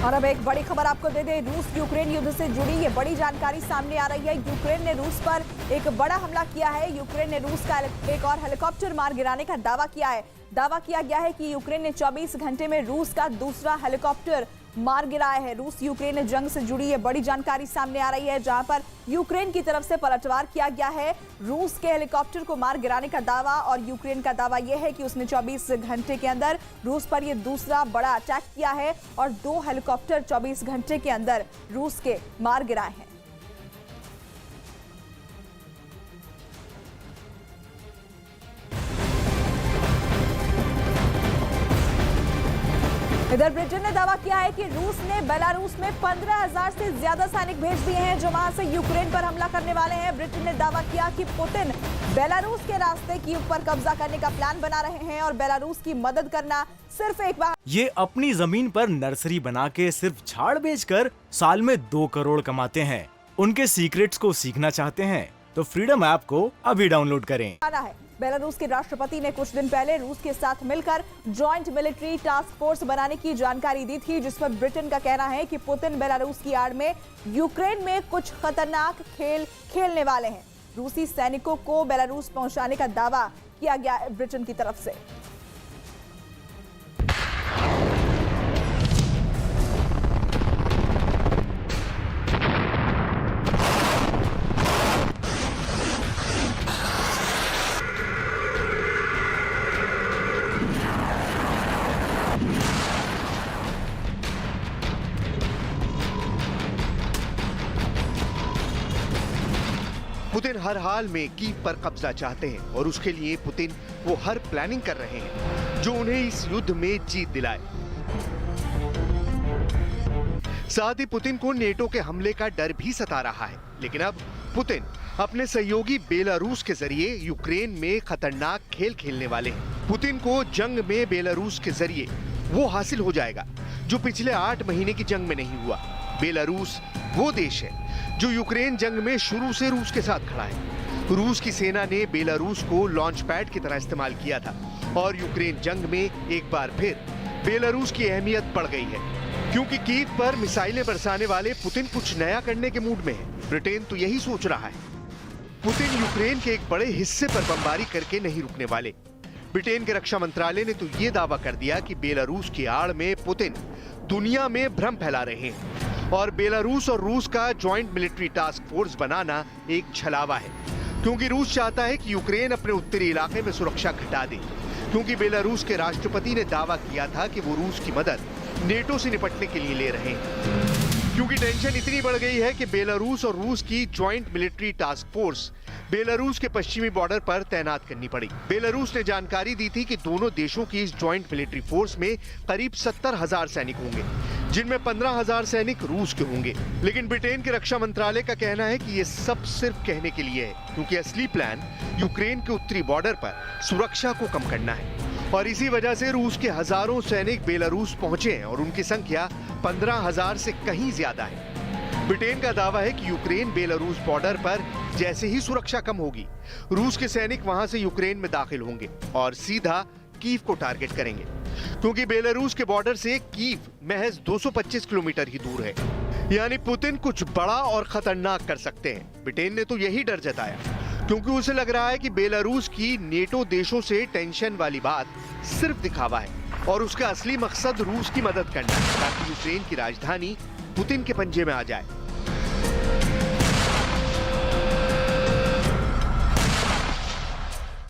और अब एक बड़ी खबर आपको दे दें, रूस यूक्रेन युद्ध से जुड़ी ये बड़ी जानकारी सामने आ रही है। यूक्रेन ने रूस पर एक बड़ा हमला किया है। यूक्रेन ने रूस का एक और हेलीकॉप्टर मार गिराने का दावा किया है। दावा किया गया है कि यूक्रेन ने 24 घंटे में रूस का दूसरा हेलीकॉप्टर मार गिराया है। रूस यूक्रेन जंग से जुड़ी ये बड़ी जानकारी सामने आ रही है, जहां पर यूक्रेन की तरफ से पलटवार किया गया है। रूस के हेलीकॉप्टर को मार गिराने का दावा, और यूक्रेन का दावा यह है कि उसने 24 घंटे के अंदर रूस पर यह दूसरा बड़ा अटैक किया है और 2 हेलीकॉप्टर 24 घंटे के अंदर रूस के मार गिराए हैं। इधर ब्रिटेन ने दावा किया है कि रूस ने बेलारूस में 15,000 से ज्यादा सैनिक भेज दिए हैं, जो वहां से यूक्रेन पर हमला करने वाले हैं। ब्रिटेन ने दावा किया कि पुतिन बेलारूस के रास्ते कीव पर कब्जा करने का प्लान बना रहे हैं और बेलारूस की मदद करना सिर्फ एक बार। ये अपनी जमीन पर नर्सरी बना के सिर्फ झाड़ बेचकर साल में 2 करोड़ कमाते हैं। उनके सीक्रेट्स को सीखना चाहते हैं तो फ्रीडम ऐप को अभी डाउनलोड करें। बेलारूस के राष्ट्रपति ने कुछ दिन पहले रूस के साथ मिलकर जॉइंट मिलिट्री टास्क फोर्स बनाने की जानकारी दी थी, जिस पर ब्रिटेन का कहना है कि पुतिन बेलारूस की आड़ में यूक्रेन में कुछ खतरनाक खेल खेलने वाले हैं। रूसी सैनिकों को बेलारूस पहुंचाने का दावा किया गया है ब्रिटेन की तरफ से। पुतिन हर हाल में कीव पर कब्जा चाहते हैं और उसके लिए पुतिन वो हर प्लानिंग कर रहे हैं जो उन्हें इस युद्ध में जीत दिलाए। साथ ही पुतिन को नेटो के हमले का डर भी सता रहा है, लेकिन अब पुतिन अपने सहयोगी बेलारूस के जरिए यूक्रेन में खतरनाक खेल खेलने वाले हैं। पुतिन को जंग में बेलारूस के जरिए वो हासिल हो जाएगा जो पिछले 8 महीने की जंग में नहीं हुआ। बेलारूस वो देश है जो यूक्रेन जंग में शुरू से रूस के साथ खड़ा है। रूस की सेना ने बेलारूस को लॉन्च पैड की तरह इस्तेमाल किया था और यूक्रेन जंग में एक बार फिर बेलारूस की अहमियत बढ़ गई है, क्योंकि कीव पर मिसाइलें बरसाने वाले पुतिन कुछ नया करने के मूड में है। ब्रिटेन तो यही सोच रहा है। पुतिन यूक्रेन के एक बड़े हिस्से पर बमबारी करके नहीं रुकने वाले। ब्रिटेन के रक्षा मंत्रालय ने तो ये दावा कर दिया कि बेलारूस की आड़ में पुतिन दुनिया में भ्रम फैला रहे हैं और बेलारूस और रूस का जॉइंट मिलिट्री टास्क फोर्स बनाना एक छलावा है, क्योंकि रूस चाहता है कि यूक्रेन अपने उत्तरी इलाके में सुरक्षा घटा दे, क्योंकि बेलारूस के राष्ट्रपति ने दावा किया था कि वो रूस की मदद नेटो से निपटने के लिए ले रहे हैं। क्योंकि टेंशन इतनी बढ़ गई है कि बेलारूस और रूस की joint military task force Belarus के पश्चिमी बॉर्डर पर तैनात करनी पड़ी। बेलारूस ने जानकारी दी थी कि दोनों देशों की इस जॉइंट मिलिट्री फोर्स में करीब 70,000 सैनिक होंगे, जिनमें 15,000 सैनिक रूस के होंगे। लेकिन ब्रिटेन के रक्षा मंत्रालय का कहना है कि ये सब सिर्फ कहने के लिए है, क्योंकि असली प्लान यूक्रेन के उत्तरी बॉर्डर पर सुरक्षा को कम करना है। और इसी वजह से रूस के हजारों सैनिक बेलारूस पहुंचे हैं और उनकी संख्या 15,000 से कहीं ज्यादा है। ब्रिटेन का दावा है कि यूक्रेन बेलारूस बॉर्डर पर जैसे ही सुरक्षा कम होगी, रूस के सैनिक वहां से यूक्रेन में दाखिल होंगे और सीधा कीव को टारगेट करेंगे, क्योंकि बेलारूस के बॉर्डर से कीव महज 225 किलोमीटर ही दूर है। यानी पुतिन कुछ बड़ा और खतरनाक कर सकते हैं। ब्रिटेन ने तो यही डर जताया, क्योंकि उसे लग रहा है कि बेलारूस की नेटो देशों से टेंशन वाली बात सिर्फ दिखावा है और उसका असली मकसद रूस की मदद करना है, ताकि यूक्रेन की राजधानी पुतिन के पंजे में आ जाए।